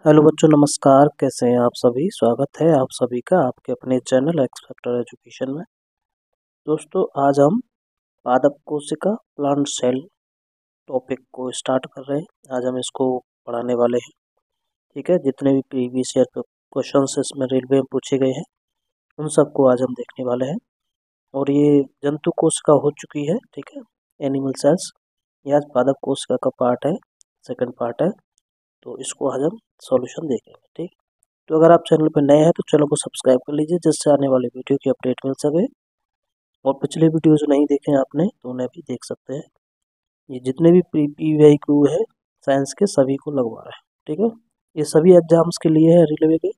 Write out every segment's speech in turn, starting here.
Hello बच्चों, नमस्कार। कैसे हैं आप सभी? स्वागत है आप सभी का आपके अपने चैनल एक्स फैक्टर एजुकेशन में। दोस्तों, आज हम पादप कोशिका प्लांट सेल टॉपिक को स्टार्ट कर रहे हैं। आज हम इसको पढ़ाने वाले हैं। ठीक है, जितने भी प्रीवियस ईयर पे क्वेश्चन इसमें रेलवे में पूछे गए हैं उन सबको आज हम देखने वाले हैं। और ये जंतु कोशिका हो चुकी है। ठीक है, एनिमल सेल्स। ये आज पादप कोशिका का पार्ट है, सेकंड पार्ट है। तो इसको आज हम सॉल्यूशन देखेंगे। ठीक, तो अगर आप चैनल पर नए हैं तो चैनल को सब्सक्राइब कर लीजिए, जिससे आने वाले वीडियो की अपडेट मिल सके। और पिछले वीडियोस नहीं देखे हैं आपने तो उन्हें भी देख सकते हैं। ये जितने भी PPVQ है साइंस के, सभी को लगवा रहे हैं। ठीक है, ये सभी एग्जाम्स के लिए है। रेलवे के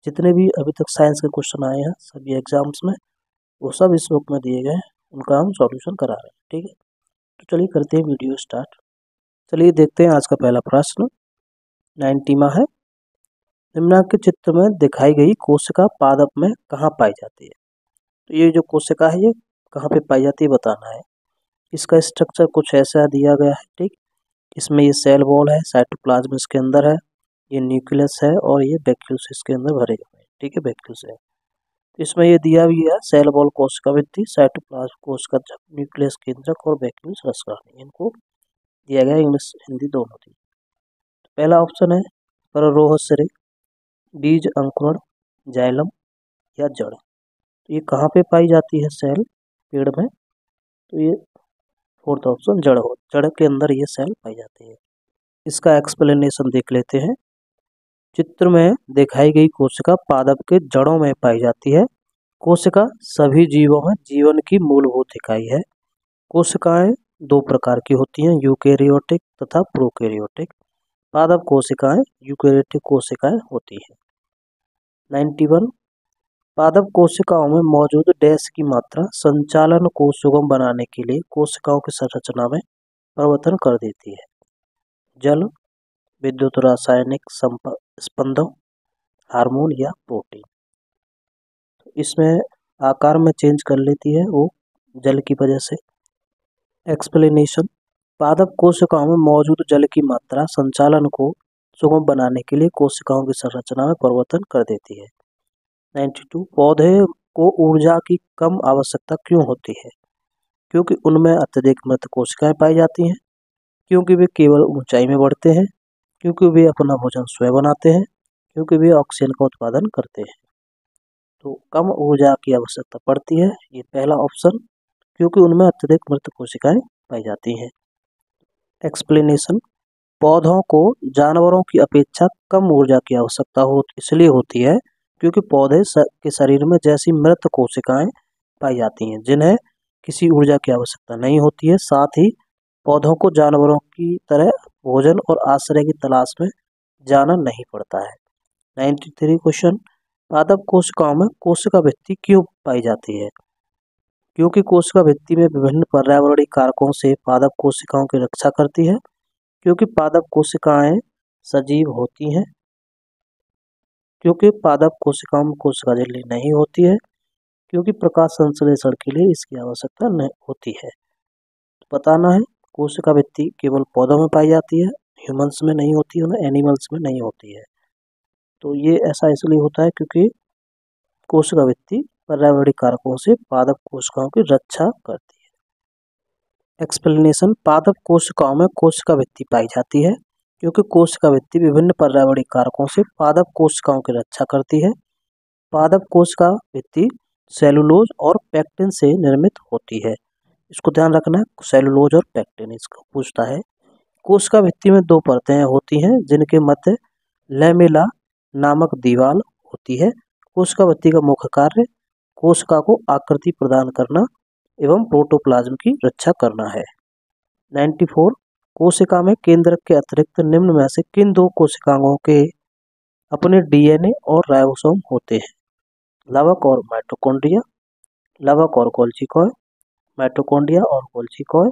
जितने भी अभी तक साइंस के क्वेश्चन आए हैं सभी एग्जाम्स में, वो सब इस बुक में दिए गए हैं। उनका हम सॉल्यूशन करा रहे हैं। ठीक है, तो चलिए करते हैं वीडियो स्टार्ट। चलिए देखते हैं आज का पहला प्रश्न। 90वां है। निम्नलिखित चित्र में दिखाई गई कोशिका पादप में कहाँ पाई जाती है? तो ये जो कोशिका है ये कहाँ पे पाई जाती है बताना है। इसका स्ट्रक्चर कुछ ऐसा दिया गया है। ठीक, इसमें ये सेल वॉल है, साइटोप्लाज्म इसके अंदर है, ये न्यूक्लियस है और ये वैक्यूल्स इसके अंदर भरे हुए हैं। ठीक है, वैक्यूल्स है। तो इसमें ये दिया भी है सेल वॉल कोशिका भित्ति, साइटोप्लाज्म कोशिका झिल्ली, न्यूक्लियस केंद्रक और वैक्यूल्स रसगानी। इनको दिया गया, इंग्लिश हिंदी दोनों थी। तो पहला ऑप्शन है पररोहश्री, बीज अंकुरण, जाइलम या जड़। तो ये कहाँ पे पाई जाती है सेल पेड़ में? तो ये फोर्थ ऑप्शन जड़ के अंदर ये सेल पाई जाती है। इसका एक्सप्लेनेशन देख लेते हैं। चित्र में दिखाई गई कोशिका पादप के जड़ों में पाई जाती है। कोशिका सभी जीवों में जीवन की मूलभूत इकाई है। कोशिकाएं दो प्रकार की होती हैं, यूकेरियोटिक तथा प्रोकैरियोटिक। पादप कोशिकाएं यूकेरियोटिक कोशिकाएं होती हैं। 91। पादप कोशिकाओं में मौजूद डैश की मात्रा संचालन को सुगम बनाने के लिए कोशिकाओं की संरचना में परिवर्तन कर देती है। जल, विद्युत रासायनिक स्पंदों, हार्मोन या प्रोटीन। इसमें आकार में चेंज कर लेती है वो जल की वजह से। एक्सप्लेनेशन। पादप कोशिकाओं में मौजूद जल की मात्रा संचालन को सुगम बनाने के लिए कोशिकाओं की संरचना में परिवर्तन कर देती है। 92। पौधे को ऊर्जा की कम आवश्यकता क्यों होती है? क्योंकि उनमें अत्यधिक मृत कोशिकाएं पाई जाती हैं, क्योंकि वे केवल ऊंचाई में बढ़ते हैं, क्योंकि वे अपना भोजन स्वयं बनाते हैं, क्योंकि वे ऑक्सीजन का उत्पादन करते हैं। तो कम ऊर्जा की आवश्यकता पड़ती है, ये पहला ऑप्शन, क्योंकि उनमें अत्यधिक मृत कोशिकाएं पाई जाती हैं। एक्सप्लेनेशन। पौधों को जानवरों की अपेक्षा कम ऊर्जा की आवश्यकता इसलिए होती है क्योंकि पौधे के शरीर में जैसी मृत कोशिकाएं पाई जाती हैं जिन्हें किसी ऊर्जा की आवश्यकता नहीं होती है। साथ ही पौधों को जानवरों की तरह भोजन और आश्रय की तलाश में जाना नहीं पड़ता है। 93 क्वेश्चन। पादप कोशिकाओं में कोशिका भित्ति क्यों पाई जाती है? क्योंकि कोशिका भित्ति में विभिन्न पर्यावरणीय कारकों से पादप कोशिकाओं की रक्षा करती है। क्योंकि पादप कोशिकाएं सजीव होती हैं। क्योंकि पादप कोशिकाओं में कोशिका झिल्ली नहीं होती है। क्योंकि प्रकाश संश्लेषण के लिए इसकी आवश्यकता नहीं होती है। तो बताना है, कोशिका भित्ति केवल पौधों में पाई जाती है, ह्यूमंस में नहीं होती है, एनिमल्स में नहीं होती है। तो ये ऐसा इसलिए होता है क्योंकि कोशिका भित्ति पर्यावरणीय कारकों से पादप कोशिकाओं की रक्षा करती है। एक्सप्लेनेशन। पादप कोशिकाओं में कोशिका भित्ति पाई जाती है क्योंकि कोशिका भित्ति विभिन्न पर्यावरणीय कारकों से पादप कोशिकाओं की रक्षा करती है। पादप कोशिका भित्ति सेलुलोज और पेक्टिन से निर्मित होती है। इसको ध्यान रखना है, सेलुलोज और पेक्टिन इसको पूछता है। कोशिका भित्ति में दो परतें होती हैं जिनके मध्य लैमेला नामक दीवार होती है। कोशिका भित्ति का मुख्य कार्य कोशिका को आकृति प्रदान करना एवं प्रोटोप्लाज्म की रक्षा करना है। 94। कोशिका में केंद्रक के अतिरिक्त निम्न में से किन दो कोशिकाओं के अपने DNA और राइबोसोम होते हैं? लवक और माइटोकॉन्ड्रिया, लवक और गोल्गी कॉय, माइटोकॉन्ड्रिया और गोल्गी कॉय,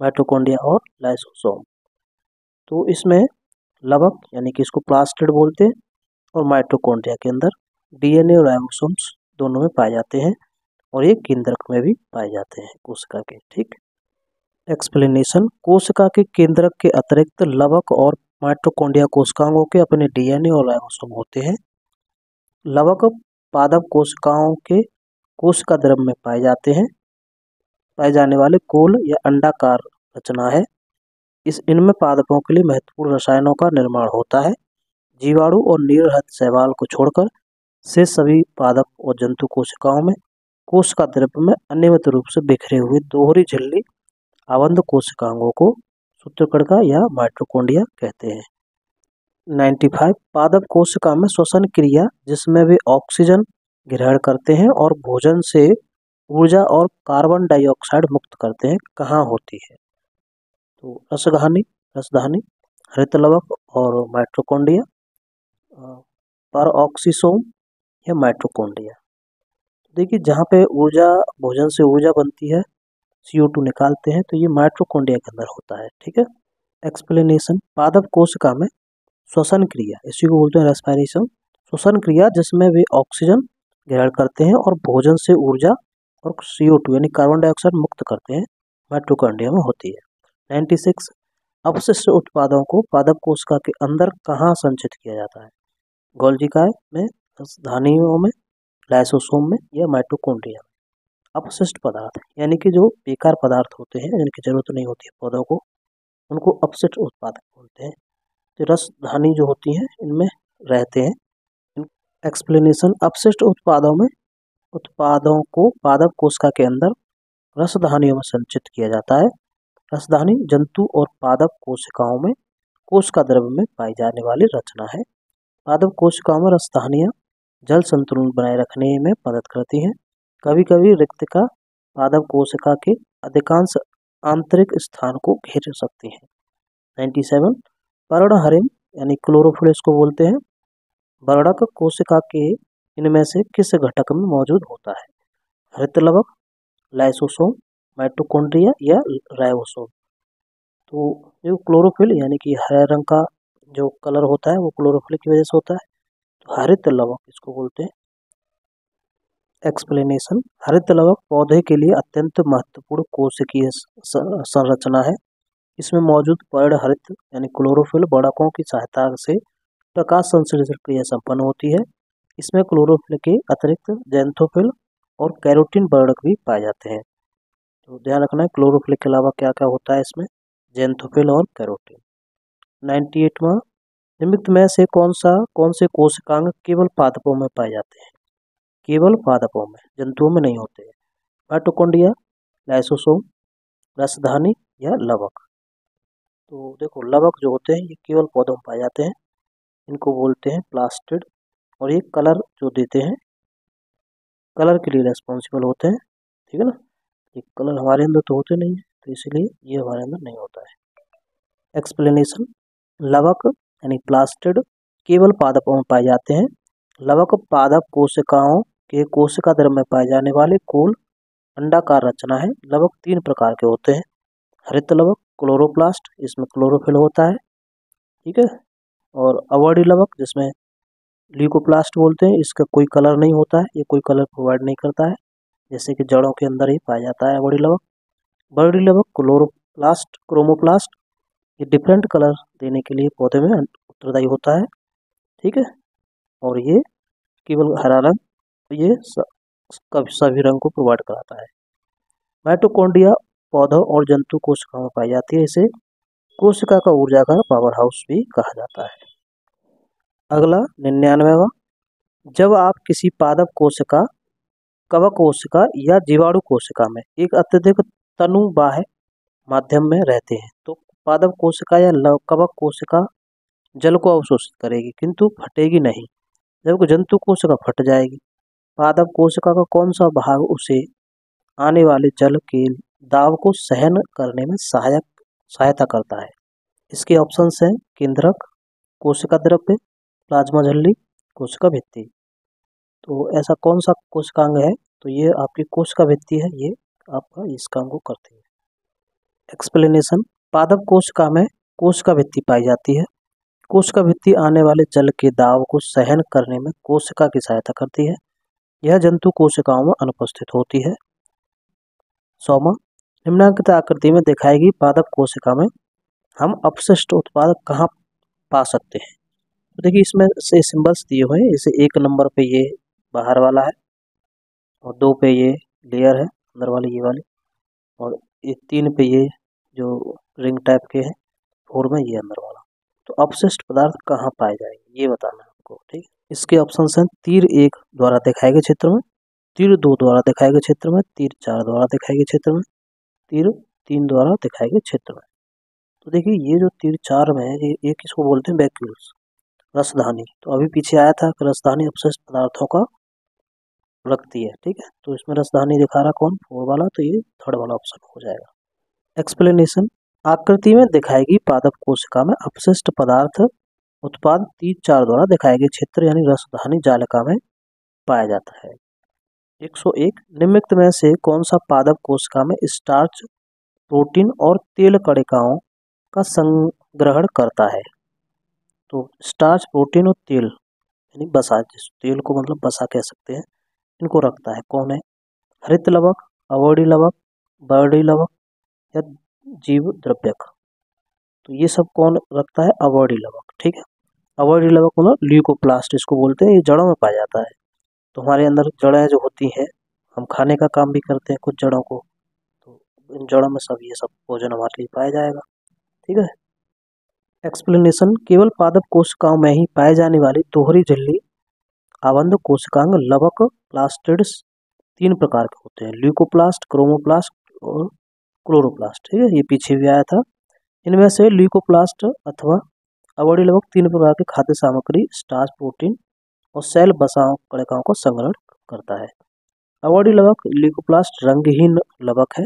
माइटोकॉन्ड्रिया और लाइसोसोम। तो इसमें लवक यानी कि इसको प्लास्टिड बोलते हैं और माइटोकॉन्ड्रिया के अंदर DNA और राइबोसोम्स दोनों में पाए जाते हैं और ये केंद्रक में भी पाए जाते हैं कोशिका के। ठीक। एक्सप्लेनेशन। कोशिका के केंद्रक के अतिरिक्त लवक और माइटोकॉन्ड्रिया कोशिकाओं के अपने डीएनए और राइबोसोम होते हैं। लवक पादप कोशिकाओं के कोशिका द्रव्य में पाए जाने वाले गोल या अंडाकार रचना है। इनमें पादपों के लिए महत्वपूर्ण रसायनों का निर्माण होता है। जीवाणु और नीलहरित शैवाल को छोड़कर से सभी पादप और जंतु कोशिकाओं में कोशिका द्रव्य में अनियमित रूप से बिखरे हुए दोहरी झिल्ली आबंध कोशिकाओं को सूत्रकणिका या माइटोकॉन्ड्रिया कहते हैं। 95 पादप कोशिका में श्वसन क्रिया जिसमें वे ऑक्सीजन ग्रहण करते हैं और भोजन से ऊर्जा और कार्बन डाइऑक्साइड मुक्त करते हैं, कहाँ होती है? तो रसधानी, हरित लवक और माइटोकॉन्ड्रिया, परऑक्सीसोम या माइटोकॉन्ड्रिया। देखिए जहाँ पे भोजन से ऊर्जा बनती है, CO2 निकालते हैं, तो ये माइटोकॉन्ड्रिया के अंदर होता है। ठीक है। एक्सप्लेनेशन, पादप कोशिका में श्वसन क्रिया, इसी को बोलते हैं रेस्पिरेशन, श्वसन क्रिया जिसमें वे ऑक्सीजन ग्रहण करते हैं और भोजन से ऊर्जा और CO2 यानी कार्बन डाइऑक्साइड मुक्त करते हैं, माइटोकॉन्ड्रिया में होती है। 96 अपशिष्ट उत्पादों को पादप कोशिका के अंदर कहाँ संचित किया जाता है? गोल्गी काय में, रसधानियों में, लाइसोसोम में या माइटोकॉन्ड्रिया में। अपशिष्ट पदार्थ यानी कि जो बेकार पदार्थ होते हैं जिनकी जरूरत नहीं होती है पौधों को, उनको अपशिष्ट उत्पाद बोलते हैं। तो रसधानी जो होती हैं इनमें रहते हैं। एक्सप्लेनेशन, अपशिष्ट उत्पादों को पादप कोशिका के अंदर रसधानियों में संचित किया जाता है। रसधानी जंतु और पादप कोशिकाओं में कोशिका द्रव्य में पाई जाने वाली रचना है। पादप कोशिकाओं में रसधानियां जल संतुलन बनाए रखने में मदद करती हैं। कभी कभी रिक्तिका पादप कोशिका के अधिकांश आंतरिक स्थान को घेर सकती हैं। 97 पर्णहरिम यानी क्लोरोफिल इसको बोलते हैं, वर्णक कोशिका के इनमें से किस घटक में मौजूद होता है? हरित लवक, लाइसोसोम, माइटोकॉन्ड्रिया या राइबोसोम। तो जो क्लोरोफिल यानी कि हरे रंग का जो कलर होता है वो क्लोरोफिल की वजह से होता है, तो हरित लवक इसको बोलते हैं। एक्सप्लेनेशन, हरित लवक पौधे के लिए अत्यंत महत्वपूर्ण कोशिकीय संरचना है। इसमें मौजूद पर्णहरित यानी क्लोरोफिल वर्णकों की सहायता से प्रकाश संश्लेषण क्रिया संपन्न होती है। इसमें क्लोरोफिल के अतिरिक्त ज़ैंथोफिल और कैरोटीन वर्णक भी पाए जाते हैं। तो ध्यान रखना है क्लोरोफिल के अलावा क्या क्या होता है इसमें, ज़ैंथोफिल और कैरोटीन। 98वां, निम्नलिखित में से कौन से कोशिकांग केवल पादपों में पाए जाते हैं? केवल पादपों में, जंतुओं में नहीं होते हैं। माइटोकॉन्ड्रिया, लाइसोसोम, रसधानी या लवक। तो देखो लवक जो होते हैं ये केवल पौधों में पाए जाते हैं, इनको बोलते हैं प्लास्टिड, और ये कलर जो देते हैं, कलर के लिए रेस्पॉन्सिबल होते हैं। ठीक है ना, ये कलर हमारे अंदर तो होते नहीं है, तो इसीलिए ये हमारे अंदर नहीं होता है। एक्सप्लेनेशन, लवक यानी प्लास्टिड केवल पादपों में पाए जाते हैं। लवक पादप कोशिकाओं के कोशिका द्रव्य में पाए जाने वाले गोल अंडाकार रचना है। लवक 3 प्रकार के होते हैं, हरित लवक, क्लोरोप्लास्ट, इसमें क्लोरोफिल होता है। ठीक है, और अवॉर्डी लवक जिसमें ल्यूकोप्लास्ट बोलते हैं, इसका कोई कलर नहीं होता है, ये कोई कलर प्रोवाइड नहीं करता है, जैसे कि जड़ों के अंदर ही पाया जाता है अवॉर्डी लवक। बर्डी लवक, क्लोरोप्लास्ट, क्रोमोप्लास्ट, ये डिफरेंट कलर देने के लिए पौधे में उत्तरदायी होता है। ठीक है, और ये केवल हरा रंग, ये सभी रंग को प्रोवाइड कराता है। माइटोकॉन्ड्रिया पौधों और जंतु कोशिकाओं में पाई जाती है, इसे कोशिका का ऊर्जा का पावर हाउस भी कहा जाता है। अगला 99वां, जब आप किसी पादप कोशिका, कवक कोशिका या जीवाणु कोशिका में एक अत्यधिक तनुबाह्य माध्यम में रहते हैं तो पादप कोशिका या कवक कोशिका जल को अवशोषित करेगी किंतु फटेगी नहीं, जबकि जंतु कोशिका फट जाएगी। पादप कोशिका का कौन सा भाग उसे आने वाले जल के दाब को सहन करने में सहायता करता है? इसके ऑप्शंस हैं केंद्रक, कोशिका द्रव्य, प्लाज्मा झिल्ली, कोशिका भित्ति। तो ऐसा कौन सा कोशिकांग है? तो ये आपकी कोशिका भित्ति है, ये आपका इस काम को करती है। एक्सप्लेनेशन, पादप कोशिका में कोशिका भित्ति पाई जाती है। कोशिका भित्ति आने वाले जल के दाब को सहन करने में कोशिका की सहायता करती है। यह जंतु कोशिकाओं में अनुपस्थित होती है। 100वां, निम्नलिखित आकृति में दिखाएगी पादप कोशिका में हम अपशिष्ट उत्पाद कहाँ पा सकते हैं। तो देखिए इसमें से सिंबल्स दिए हुए हैं, जैसे 1 नंबर पे ये बाहर वाला है, और 2 पे ये लेयर है अंदर वाली ये वाली, और ये 3 पे ये जो रिंग टाइप के हैं, 4 में ये अंदर वाला। तो अपशिष्ट पदार्थ कहाँ पाए जाएंगे ये बताना है आपको, ठीक। इसके ऑप्शन हैं तीर 1 द्वारा दिखाए गए क्षेत्र में, तीर 2 द्वारा दिखाए गए क्षेत्र में, तीर 4 द्वारा दिखाए गए क्षेत्र में, तीर 3 द्वारा दिखाए गए क्षेत्र में। तो देखिए ये जो तीर 4 में है, ये किसको बोलते हैं, वैक्यूल्स, रसधानी। तो अभी पीछे आया था कि रसधानी अपशिष्ट पदार्थों का रखती है, ठीक है। तो इसमें रसधानी दिखा रहा कौन, 4 वाला, तो ये 3rd वाला ऑप्शन हो जाएगा। एक्सप्लेनेशन, आकृति में दिखाएगी पादप कोशिका में अपशिष्ट पदार्थ उत्पाद तीर 4 द्वारा दिखाए गए क्षेत्र यानी रसधानी जालिका में पाया जाता है। 101, निम्नलिखित में से कौन सा पादप कोशिका में स्टार्च, प्रोटीन और तेल कणिकाओं का संग्रहण करता है। तो स्टार्च, प्रोटीन और तेल यानी बसा, जिस तेल को मतलब बसा कह सकते हैं, इनको रखता है कौन है, हरित लवक, अवॉयडी लवक, बर्डी लवक या जीव द्रव्यक। तो ये सब कौन रखता है, अवॉयडी लवक, ठीक है। अवॉयडी लवक मतलब ल्यूकोप्लास्ट इसको बोलते हैं, ये जड़ों में पाया जाता है। तो हमारे अंदर जड़ें जो होती हैं, हम खाने का काम भी करते हैं कुछ जड़ों को, तो इन जड़ों में सब ये सब भोजन हमारे लिए पाया जाएगा, ठीक है। एक्सप्लेनेशन, केवल पादप कोशिकाओं में ही पाए जाने वाली दोहरी झिल्ली आबंध कोशिकांग लवक प्लास्टिड्स 3 प्रकार के होते हैं, ल्यूकोप्लास्ट, क्रोमोप्लास्ट और क्लोरोप्लास्ट, ठीक है। ये पीछे भी आया था। इनमें से ल्यूकोप्लास्ट अथवा अवॉयडी लवक 3 प्रकार की खाद्य सामग्री, स्टार्च, प्रोटीन और सेल बसाओं कणिकाओं का संग्रहण करता है। अवॉयडी लवक ल्यूकोप्लास्ट रंगहीन लवक है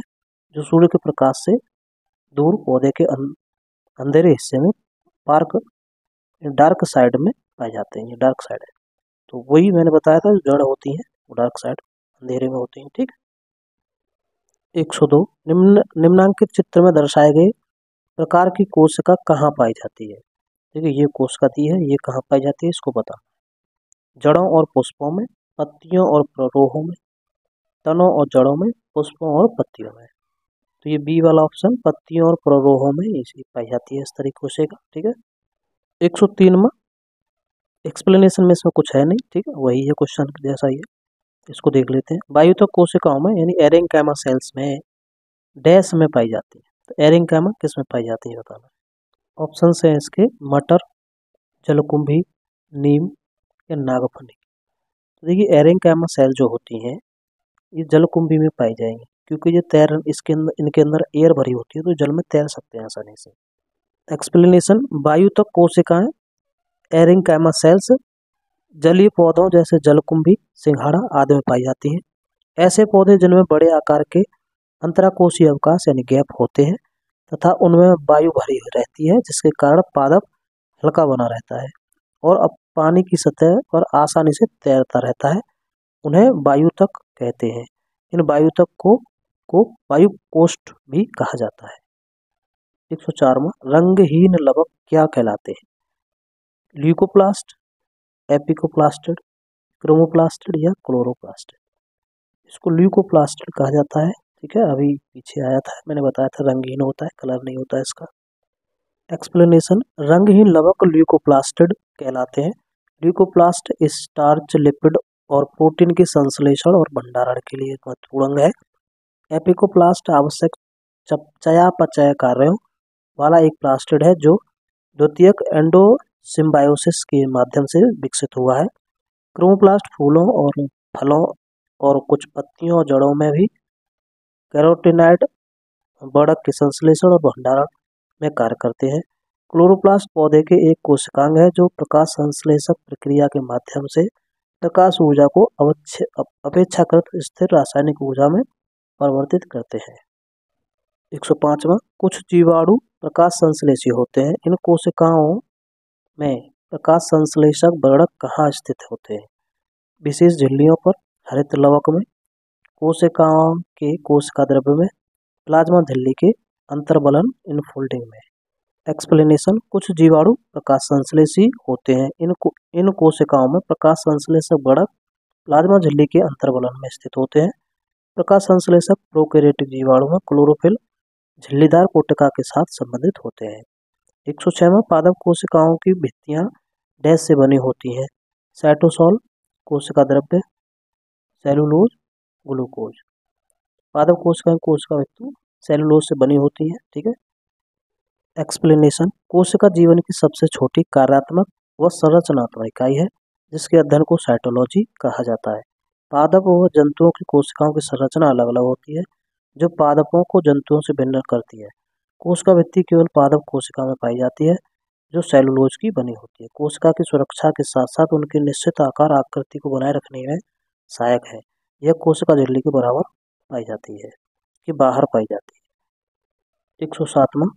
जो सूर्य के प्रकाश से दूर पौधे के अंधेरे हिस्से में डार्क साइड में पाए जाते हैं, ये डार्क साइड है। तो वही मैंने बताया था, जड़ होती हैं वो डार्क साइड अंधेरे में होती हैं, ठीक। 102, निम्नांकित चित्र में दर्शाए गए प्रकार की कोशिका कहाँ पाई जाती है। देखिए ये कोशिका दी है, ये कहाँ पाई जाती है इसको बता, जड़ों और पुष्पों में, पत्तियों और प्ररोहों में, तनों और जड़ों में, पुष्पों और पत्तियों में। तो ये बी वाला ऑप्शन, पत्तियों और प्ररोहों में इसी पाई जाती है इस तरीके से, ठीक है। 103 में एक्सप्लेनेशन में इसमें कुछ है नहीं, ठीक है, वही है क्वेश्चन जैसा ही है, इसको देख लेते हैं। वायुतक कोशिकाओं में यानी एरेंकाइमा सेल्स में डैश में पाई जाती है। तो एरेंकाइमा किस में पाई जाती है बताना। ऑप्शन है इसके, मटर, जलकुंभी, नीम या नागफनी। तो देखिए एरेंकाइमा सेल जो होती हैं ये जलकुंभी में पाई जाएंगी, क्योंकि ये तैर इसके अंदर इनके अंदर एयर भरी होती है, तो जल में तैर सकते हैं आसानी से। एक्सप्लेनेशन, वायुतक कोशिकाएं एरेंकाइमा सेल्स जलीय पौधों जैसे जलकुंभी, सिंघाड़ा आदि में पाई जाती हैं। ऐसे पौधे जिनमें बड़े आकार के अंतराकोशीय अवकाश यानी गैप होते हैं तथा उनमें वायु भरी रहती है, जिसके कारण पादप हल्का बना रहता है और अब पानी की सतह पर आसानी से तैरता रहता है, उन्हें वायुतक कहते हैं। इन वायुतक को वायु कोष्ठ भी कहा जाता है। 104 में रंगहीन लवक क्या कहलाते हैं, ल्यूकोप्लास्ट, एपिकोप्लास्टिड, क्रोमोप्लास्टिड या क्लोरोप्लास्टिड। इसको ल्यूकोप्लास्टिड कहा जाता है, ठीक है। अभी पीछे आया था, मैंने बताया था रंगहीन होता है, कलर नहीं होता है इसका। एक्सप्लेनेशन, रंगहीन लवक ल्यूकोप्लास्टिड कहलाते हैं। ल्यूकोप्लास्ट स्टार्च, लिपिड और प्रोटीन के संश्लेषण और भंडारण के लिए महत्वपूर्ण अंग है। एपिकोप्लास्ट आवश्यक चयापचय कार्यों वाला एक प्लास्टिड है जो द्वितीयक एंडोसिम्बायोसिस के माध्यम से विकसित हुआ है। क्रोमोप्लास्ट फूलों और फलों और कुछ पत्तियों और जड़ों में भी कैरोटीनॉइड बढ़त के संश्लेषण और भंडारण में कार्य करते हैं। क्लोरोप्लास्ट पौधे के एक कोशिकांग है जो प्रकाश संश्लेषक प्रक्रिया के माध्यम से प्रकाश ऊर्जा को अपेक्षाकृत स्थिर रासायनिक ऊर्जा में परिवर्तित करते हैं। 105वां, कुछ जीवाणु प्रकाश संश्लेषी होते हैं। इन कोशिकाओं में प्रकाश संश्लेषक वर्णक कहाँ स्थित होते हैं, विशेष झिल्लियों पर, हरित लवक में, कोशिकाओं के कोशिका द्रव्य में, प्लाज्मा झिल्ली के अंतर्वलन इनफोल्डिंग में। एक्सप्लेनेशन, कुछ जीवाणु प्रकाश संश्लेषी होते हैं। इन कोशिकाओं में प्रकाश संश्लेषक वर्णक प्लाज्मा झिल्ली के अंतर्वलन में स्थित होते हैं। प्रकाश संश्लेषक प्रोकैरियोटिक जीवाणु में क्लोरोफिल झिल्लीदार कोशिका के साथ संबंधित होते हैं। 106वां, पादप कोशिकाओं की भित्तियां डैश से बनी होती हैं। साइटोसोल कोशिका द्रव्य, सेलुलोज, ग्लूकोज। पादप कोशिका भित्ति सेलुलोज से बनी होती है। ठीक है। एक्सप्लेनेशन, कोशिका जीवन की सबसे छोटी कार्यात्मक व संरचनात्मक इकाई है जिसके अध्ययन को साइटोलॉजी कहा जाता है। पादप व जंतुओं की कोशिकाओं की संरचना अलग अलग होती है जो पादपों को जंतुओं से भिन्न करती है। कोशिका भित्ति केवल पादप कोशिका में पाई जाती है जो सेलुलोज की बनी होती है। कोशिका की सुरक्षा के साथ साथ उनके निश्चित आकार आकृति को बनाए रखने में सहायक है। यह कोशिका झिल्ली के बराबर पाई जाती है कि बाहर पाई जाती है। 107वां,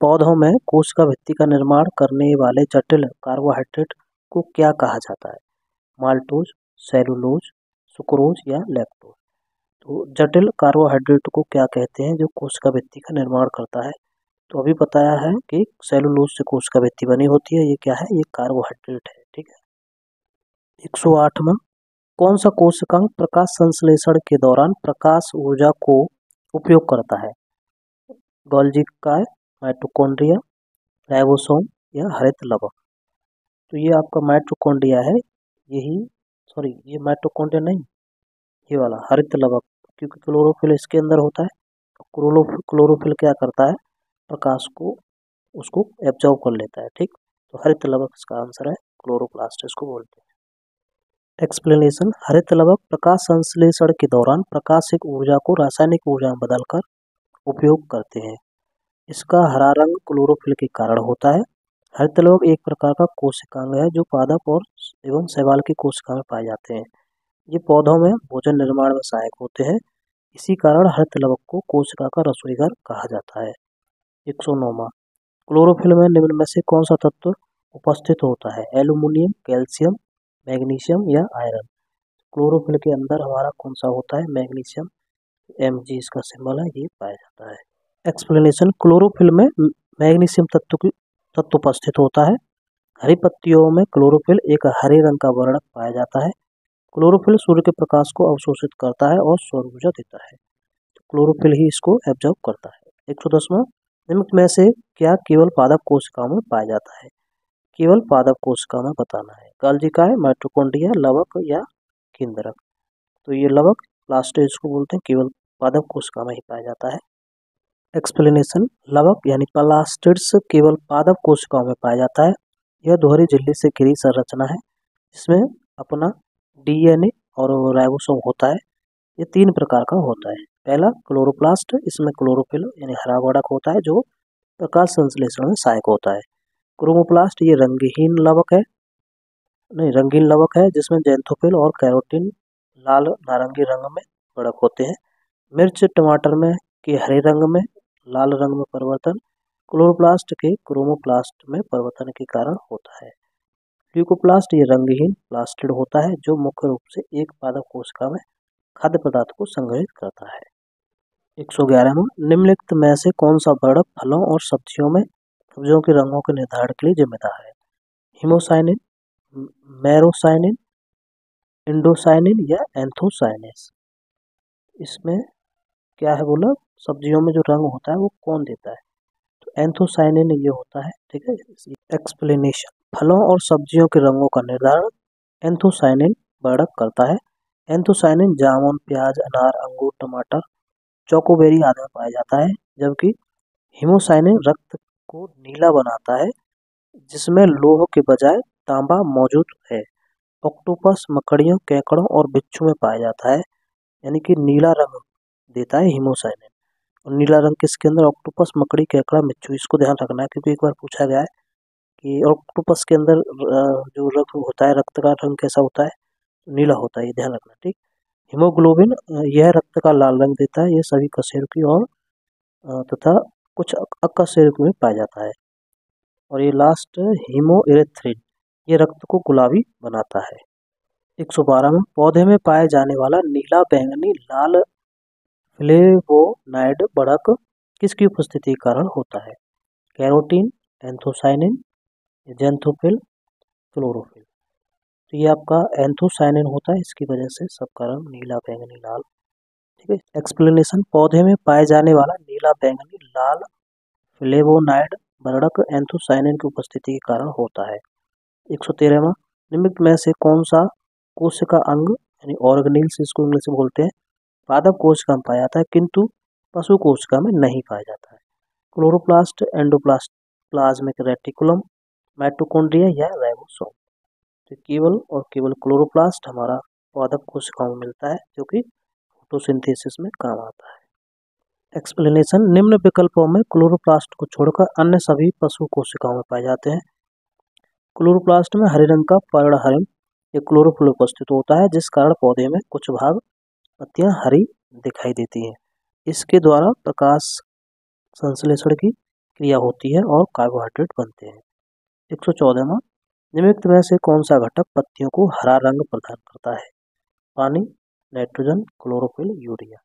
पौधों में कोशिका भित्ति का निर्माण करने वाले जटिल कार्बोहाइड्रेट को क्या कहा जाता है? माल्टोज, सेलुलोज, सुक्रोज या लैक्टोज। तो जटिल कार्बोहाइड्रेट को क्या कहते हैं जो कोशिका भित्ति का निर्माण करता है? तो अभी बताया है कि सेलुलोज से कोशिका भित्ति बनी होती है। ये क्या है? ये कार्बोहाइड्रेट है। ठीक है। 108वां, कौन सा कोशिकांग प्रकाश संश्लेषण के दौरान प्रकाश ऊर्जा को उपयोग करता है? गोल्गी काय, माइटोकॉन्ड्रिया, राइबोसोम या हरित लवक। तो ये आपका माइटोकॉन्ड्रिया है, ये माइटोकॉन्ड्रिया नहीं, ये वाला हरित लवक, क्योंकि क्लोरोफिल इसके अंदर होता है। क्लोरोफिल क्या करता है? प्रकाश को उसको एब्जॉर्ब कर लेता है। ठीक, तो हरित लवक इसका आंसर है, क्लोरोप्लास्ट इसको बोलते हैं। एक्सप्लेनेशन, हरित लवक प्रकाश संश्लेषण के दौरान प्रकाशिक ऊर्जा को रासायनिक ऊर्जा में बदलकर उपयोग करते हैं। इसका हरा रंग क्लोरोफिल के कारण होता है। हरित लवक एक प्रकार का कोशिकांग है जो पादप और एवं शैवाल की कोशिका में पाए जाते हैं। ये पौधों में भोजन निर्माण में सहायक होते हैं। इसी कारण हरित लवक को कोशिका का रसोईघर कहा जाता है। 109वां, क्लोरोफिल में निम्न में से कौन सा तत्व उपस्थित होता है? एल्यूमिनियम, कैल्शियम, मैग्नीशियम या आयरन। क्लोरोफिल के अंदर हमारा कौन सा होता है? मैग्नीशियम, Mg इसका सिंबल है, ये पाया जाता है। एक्सप्लेनेशन, क्लोरोफिल में मैग्नीशियम तत्व उपस्थित होता है। हरी पत्तियों में क्लोरोफिल एक हरे रंग का वर्णक पाया जाता है। क्लोरोफिल सूर्य के प्रकाश को अवशोषित करता है और सौर ऊर्जा देता है। तो क्लोरोफिल ही इसको एब्जॉर्ब करता है। 110वां, निम्न में से क्या केवल पादप कोशिकाओं में पाया जाता है? केवल पादप कोशिका में बताना है। गोल्गी काय, माइटोकॉन्ड्रिया, लवक या केंद्रक। तो ये लवक प्लास्टिड इसको बोलते हैं, केवल पादप कोशिका में ही पाया जाता है। एक्सप्लेनेशन, लवक यानी प्लास्टिड्स केवल पादप कोशिकाओं में पाया जाता है। यह दोहरी झिल्ली से घिरी संरचना है जिसमें अपना डीएनए और राइबोसोम होता है। ये 3 प्रकार का होता है। पहला क्लोरोप्लास्ट, इसमें क्लोरोफिल यानी हरा वर्णक होता है जो प्रकाश संश्लेषण में सहायक होता है। क्रोमोप्लास्ट, ये रंगीन लवक है जिसमें ज़ैंथोफिल और कैरोटीन लाल नारंगी रंग में वर्णक होते हैं। मिर्च टमाटर में के हरे रंग में लाल रंग में परिवर्तन क्लोरोप्लास्ट के क्रोमोप्लास्ट में परिवर्तन के कारण होता है। ल्यूकोप्लास्ट, ये रंगहीन प्लास्टिड होता है जो मुख्य रूप से एक पादप कोशिका में खाद्य पदार्थ को संग्रहित करता है। 111वां, निम्नलिखित में से कौन सा वर्णक फलों और सब्जियों के रंगों के निर्धारण के लिए जिम्मेदार है? हिमोसाइनिन, मैरोसाइनिन, इंडोसाइनिन या एंथोसाइनिस। इसमें क्या है बोला? सब्जियों में जो रंग होता है वो कौन देता है? तो एंथोसाइनिन ये होता है। ठीक है। एक्सप्लेनेशन, फलों और सब्जियों के रंगों का निर्धारण एंथोसाइनिन वर्णक करता है। एंथोसाइनिन जामुन, प्याज, अनार, अंगूर, टमाटर, चोकोबेरी आदि में पाया जाता है, जबकि हिमोसाइनिन रक्त को नीला बनाता है जिसमें लौह के बजाय तांबा मौजूद है। ऑक्टोपस, मकड़ियों, केकड़ों और बिच्छू में पाया जाता है, यानी कि नीला रंग देता है हिमोसाइनिन। और नीला रंग किसके अंदर? ऑक्टोपस, मकड़ी, केकड़ा, बिच्छू। इसको ध्यान रखना है क्योंकि एक बार पूछा गया है कि ऑक्टोपस के अंदर जो रक्त होता है, रक्त का रंग कैसा होता है? नीला होता है, ये ध्यान रखना। ठीक। हीमोग्लोबिन, यह रक्त का लाल रंग देता है। ये सभी कशेरुकी और तथा कुछ अकशेरुकी में पाया जाता है। और ये लास्ट हीमोइरेथ्रिन, ये रक्त को गुलाबी बनाता है। 112 में, पौधे में पाए जाने वाला नीला बैंगनी लाल फ्लेवोनाइड बढ़क किसकी उपस्थिति के कारण होता है? Carotene, anthocyanin, xanthophyll, chlorophyll. तो ये आपका एंथोसाइनिन होता है, इसकी वजह से सबका रंग नीला बैंगनी लाल। ठीक है। एक्सप्लेनेशन, पौधे में पाए जाने वाला नीला बैंगनी लाल फ्लेवोनाइड वर्णक एंथोसायनिन की उपस्थिति के कारण होता है। 113वां, निम्नलिखित में से कौन सा कोशिका अंग यानी ऑर्गेनेल्स इसको इंग्लिश में बोलते हैं पादप कोशिका में पाया जाता है किंतु पशु कोशिका में नहीं पाया जाता है? क्लोरोप्लास्ट, एंडोप्लास्ट, प्लाज्मिक रेटिकुलम, माइटोकॉन्ड्रिया या राइबोसोम। तो केवल और केवल क्लोरोप्लास्ट हमारा पादप कोशिकाओं में मिलता है जो कि फोटोसिंथेसिस में काम आता है। एक्सप्लेनेशन, निम्न विकल्पों में क्लोरोप्लास्ट को छोड़कर अन्य सभी पशु कोशिकाओं में पाए जाते हैं। क्लोरोप्लास्ट में हरे रंग का पर्णहरिम या क्लोरोफिल उपस्थित होता है जिस कारण पौधे में कुछ भाग पत्तियां हरी दिखाई देती हैं। इसके द्वारा प्रकाश संश्लेषण की क्रिया होती है और कार्बोहाइड्रेट बनते हैं। 114वां, निम्नलिखित में से कौन सा घटक पत्तियों को हरा रंग प्रदान करता है? पानी, नाइट्रोजन, क्लोरोफिल, यूरिया।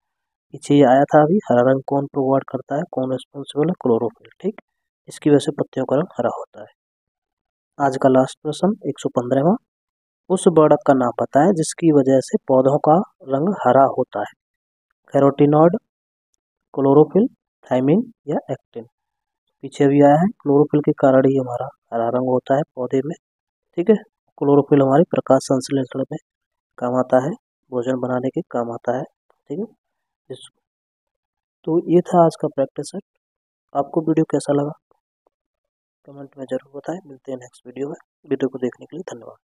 पीछे ये आया था अभी, हरा रंग कौन प्रोवाइड करता है, कौन रिस्पॉन्सिबल है? क्लोरोफिल। ठीक, इसकी वजह से पत्तियों का रंग हरा होता है। आज का लास्ट प्रश्न 115वां, उस वर्णक का नाम बताएं जिसकी वजह से पौधों का रंग हरा होता है? कैरोटीनॉइड, क्लोरोफिल, थायमिन या एक्टिन। पीछे भी आया है, क्लोरोफिल के कारण ही हमारा हरा रंग होता है पौधे में। ठीक है, क्लोरोफिल हमारी प्रकाश संश्लेषण में काम आता है, भोजन बनाने के काम आता है। ठीक है, तो ये था आज का प्रैक्टिस सेट। आपको वीडियो कैसा लगा कमेंट में जरूर बताएं। मिलते हैं नेक्स्ट वीडियो में। वीडियो को देखने के लिए धन्यवाद।